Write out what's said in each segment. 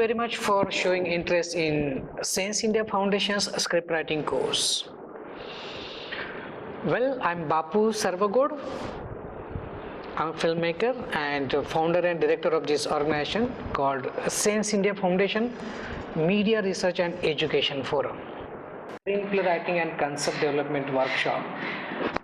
very much for showing interest in Senseindia Foundation's script writing course. Well, I'm Bapu Sarvagod. I'm a filmmaker and founder and director of this organization called Senseindia Foundation Media Research and Education Forum. Screenplay writing and concept development workshop.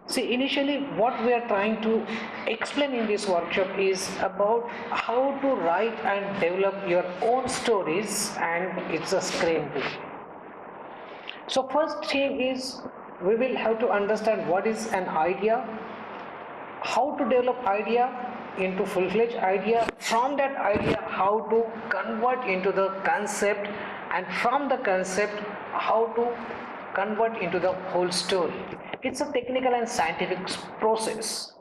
See, initially what we are trying to explain in this workshop is about how to write and develop your own stories, and it's a screenplay. So first thing is we will have to understand what is an idea, how to develop idea into full-fledged idea, from that idea how to convert into the concept, and from the concept how to convert into the whole story. It's a technical and scientific process,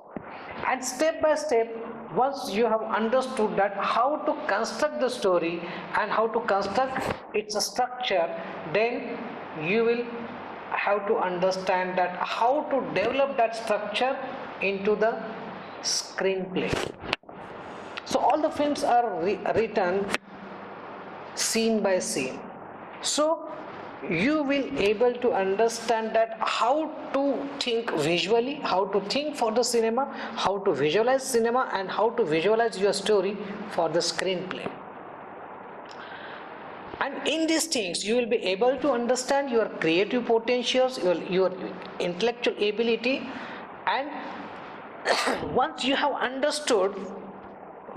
and step by step, once you have understood that how to construct the story and how to construct its structure, then you will have to understand that how to develop that structure into the screenplay. So all the films are written scene by scene, so you will able to understand that how to think visually, how to think for the cinema, how to visualize cinema, and how to visualize your story for the screenplay. And in these things you will be able to understand your creative potentials, your intellectual ability, and once you have understood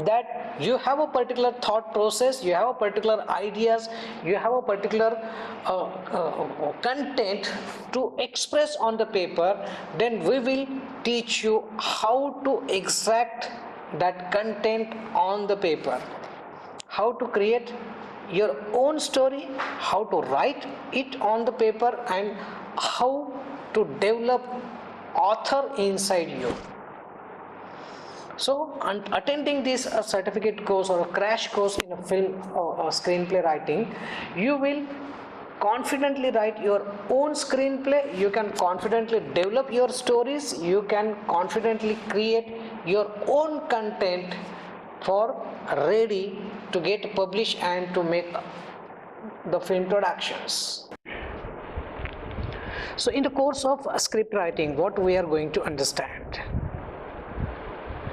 that you have a particular thought process, you have a particular ideas, you have a particular content to express on the paper, then we will teach you how to extract that content on the paper, how to create your own story, how to write it on the paper, and how to develop author inside you. So, attending this certificate course or a crash course in a film or screenplay writing, you will confidently write your own screenplay, you can confidently develop your stories, you can confidently create your own content for ready to get published and to make the film productions. So, in the course of script writing, what we are going to understand?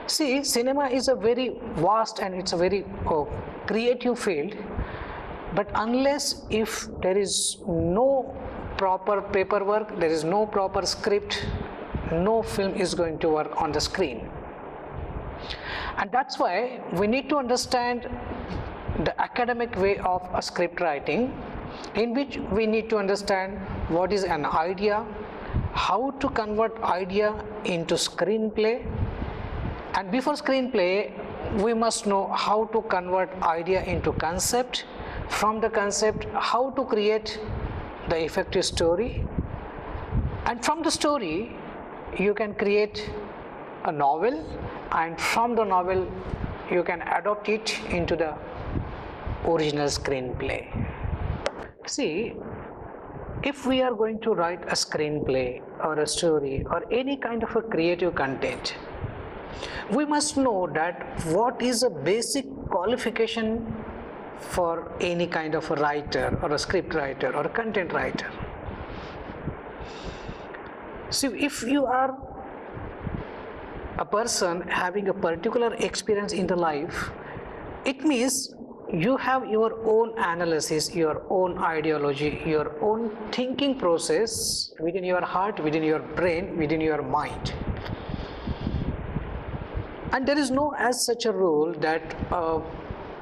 See, cinema is a very vast and it's a very creative field, but unless if there is no proper paperwork, there is no proper script, no film is going to work on the screen. And that's why we need to understand the academic way of a script writing, in which we need to understand what is an idea, how to convert idea into screenplay. And before screenplay, we must know how to convert idea into concept, from the concept how to create the effective story, and from the story you can create a novel, and from the novel you can adopt it into the original screenplay. See, if we are going to write a screenplay or a story or any kind of a creative content, we must know that what is a basic qualification for any kind of a writer or a script writer or a content writer. See, if you are a person having a particular experience in the life, it means you have your own analysis, your own ideology, your own thinking process within your heart, within your brain, within your mind. And there is no as such a rule that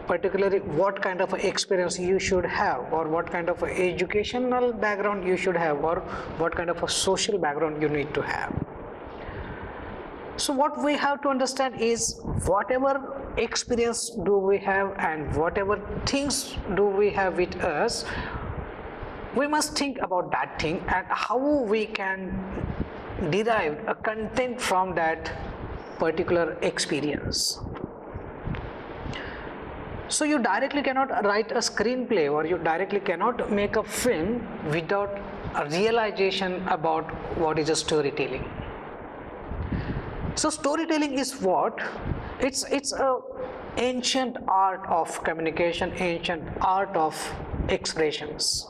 particularly what kind of experience you should have, or what kind of educational background you should have, or what kind of a social background you need to have. So what we have to understand is whatever experience do we have and whatever things do we have with us, we must think about that thing and how we can derive a content from that particular experience. So you directly cannot write a screenplay, or you directly cannot make a film without a realization about what is a storytelling. So storytelling is what? It's a ancient art of communication, ancient art of expressions.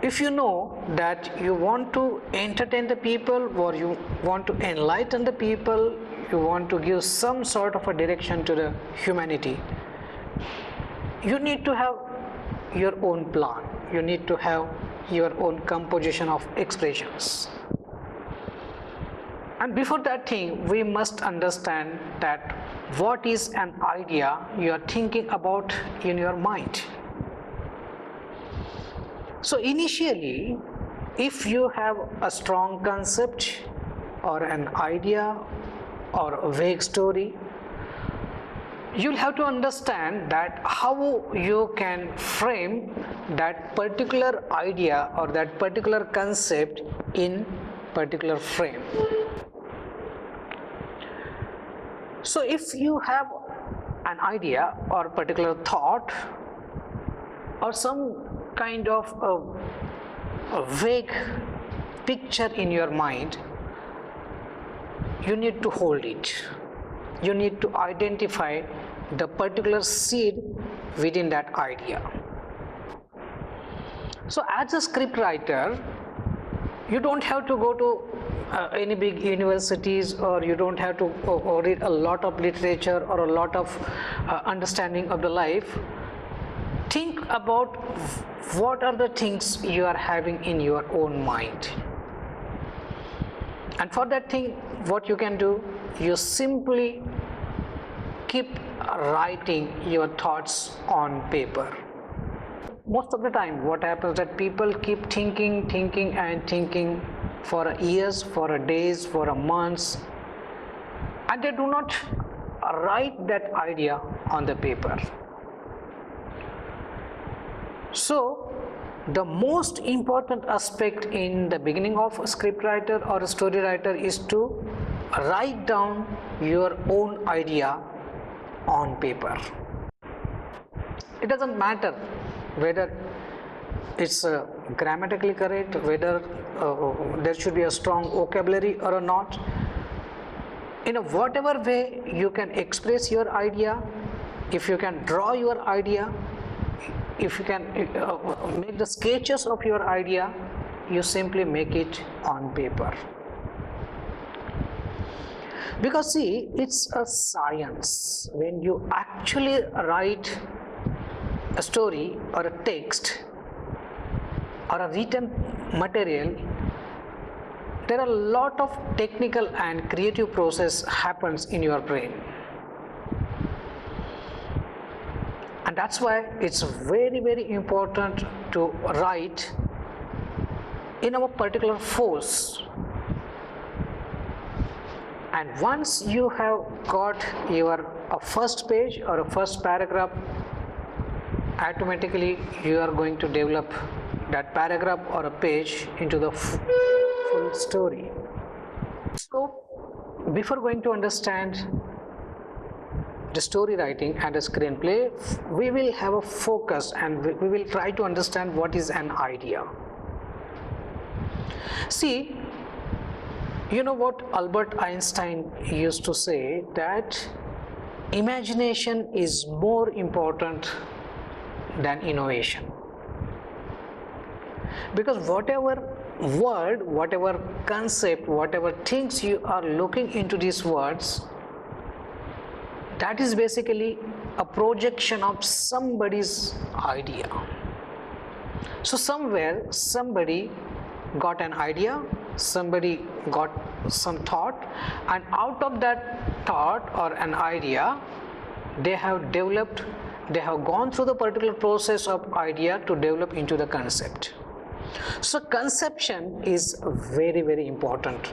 If you know that you want to entertain the people, or you want to enlighten the people, you want to give some sort of a direction to the humanity, you need to have your own plan, you need to have your own composition of expressions. And before that thing, we must understand that what is an idea you are thinking about in your mind. So initially, if you have a strong concept or an idea or a vague story, you'll have to understand that how you can frame that particular idea or that particular concept in particular frame. So if you have an idea or particular thought or some kind of a vague picture in your mind, you need to hold it. You need to identify the particular seed within that idea. So as a script writer, you don't have to go to any big universities, or you don't have to read a lot of literature or a lot of understanding of the life. Think about what are the things you are having in your own mind. And for that thing, what you can do, you simply keep writing your thoughts on paper. Most of the time what happens that people keep thinking for years, for days, for months, and they do not write that idea on the paper. So the most important aspect in the beginning of a script writer or a story writer is to write down your own idea on paper. It doesn't matter whether it's grammatically correct, whether there should be a strong vocabulary or not. In a whatever way you can express your idea, if you can draw your idea, if you can make the sketches of your idea, you simply make it on paper. Because see, it's a science. When you actually write a story or a text or a written material, there are a lot of technical and creative process happens in your brain. And that's why it's very, very important to write in our particular force. And once you have got your first page or a first paragraph, automatically you are going to develop that paragraph or a page into the full story. So before going to understand the story writing and a screenplay, we will have a focus and we will try to understand what is an idea. See, you know what Albert Einstein used to say, that imagination is more important than innovation. Because whatever word, whatever concept, whatever things you are looking into these words, that is basically a projection of somebody's idea. So somewhere somebody got an idea, somebody got some thought, and out of that thought or an idea, they have developed, they have gone through the particular process of idea to develop into the concept. So conception is a very, very important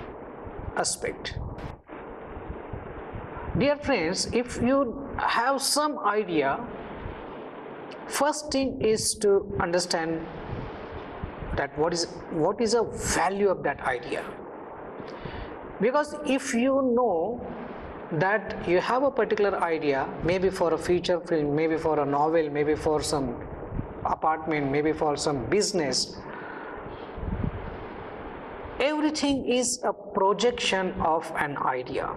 aspect. Dear friends, if you have some idea, first thing is to understand that what is the value of that idea. Because if you know that you have a particular idea, maybe for a feature film, maybe for a novel, maybe for some apartment, maybe for some business, everything is a projection of an idea.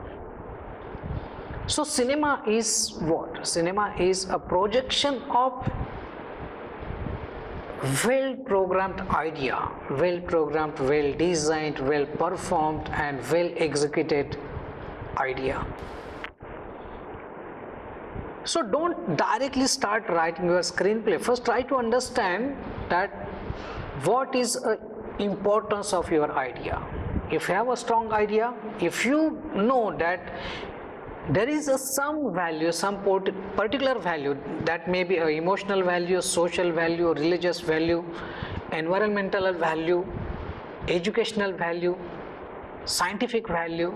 So cinema is what? Cinema is a projection of well-programmed idea, well-programmed, well-designed, well-performed and well-executed idea. So don't directly start writing your screenplay. First try to understand that what is the importance of your idea. If you have a strong idea, if you know that there is some value, some particular value, that may be an emotional value, social value, religious value, environmental value, educational value, scientific value,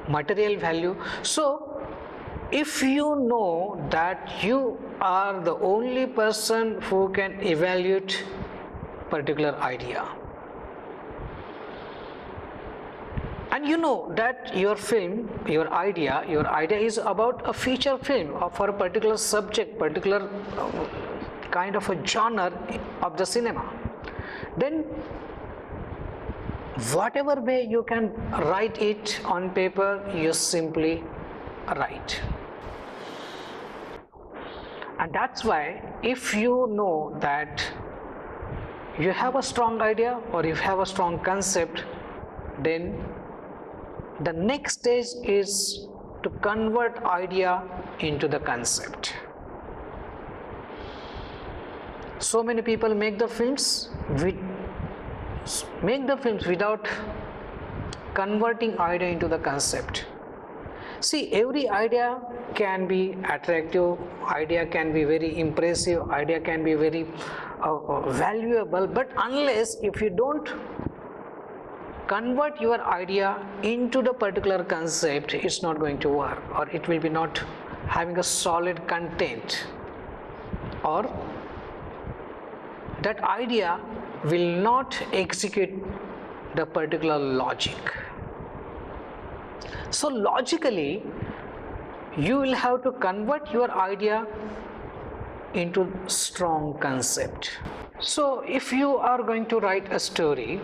material value. So if you know that you are the only person who can evaluate particular idea, and you know that your film, your idea is about a feature film or for a particular subject, particular kind of a genre of the cinema, then whatever way you can write it on paper, you simply write. And that's why if you know that you have a strong idea or you have a strong concept, then the next stage is to convert idea into the concept. So many people make the films without converting idea into the concept. See, every idea can be attractive, idea can be very impressive, idea can be very valuable, but unless if you don't convert your idea into the particular concept, it's not going to work, or it will be not having a solid content, or that idea will not execute the particular logic. So logically you will have to convert your idea into strong concept. So if you are going to write a story,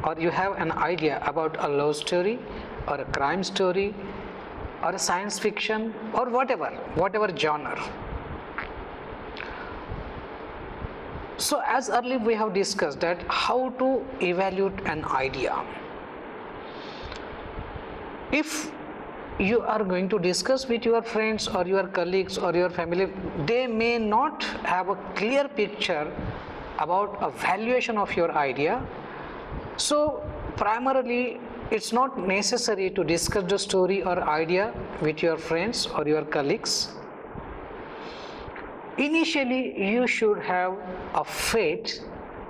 or you have an idea about a love story or a crime story or a science fiction or whatever genre. So as earlier we have discussed that how to evaluate an idea. If you are going to discuss with your friends or your colleagues or your family, they may not have a clear picture about a valuation of your idea. So primarily it's not necessary to discuss the story or idea with your friends or your colleagues. Initially you should have a faith,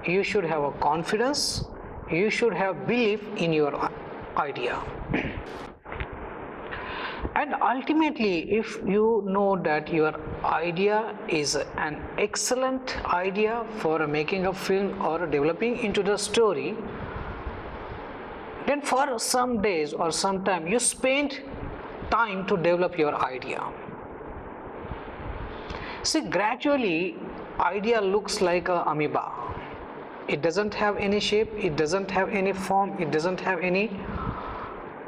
you should have a confidence, you should have belief in your idea. And ultimately, if you know that your idea is an excellent idea for making a film or developing into the story, then for some days or some time you spend time to develop your idea. See, gradually idea looks like an amoeba. It doesn't have any shape, it doesn't have any form, it doesn't have any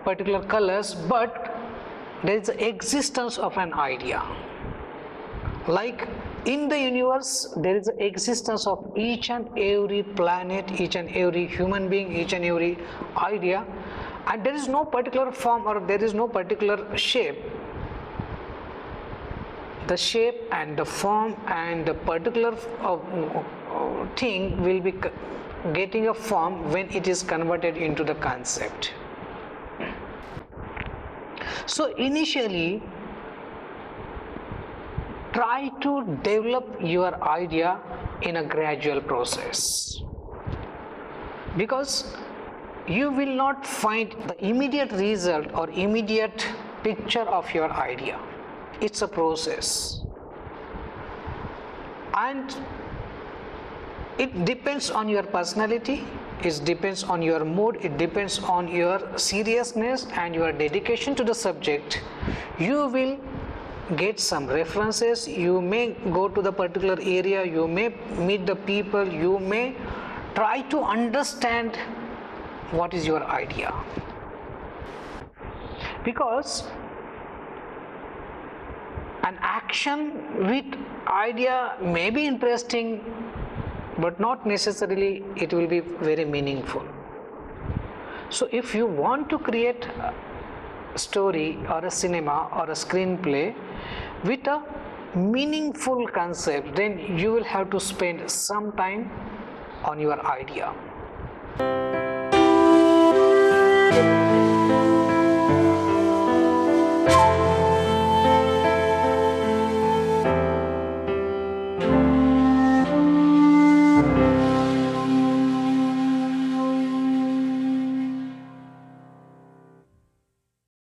particular colors, but there is the existence of an idea. Like in the universe, there is the existence of each and every planet, each and every human being, each and every idea, and there is no particular form or there is no particular shape. The shape and the form and the particular thing will be getting a form when it is converted into the concept. So initially try to develop your idea in a gradual process, because you will not find the immediate result or immediate picture of your idea. It's a process, and it depends on your personality, it depends on your mood, it depends on your seriousness and your dedication to the subject. You will get some references, you may go to the particular area, you may meet the people, you may try to understand what is your idea. Because An action with idea may be interesting, but not necessarily it will be very meaningful. So if you want to create a story or a cinema or a screenplay with a meaningful concept, then you will have to spend some time on your idea.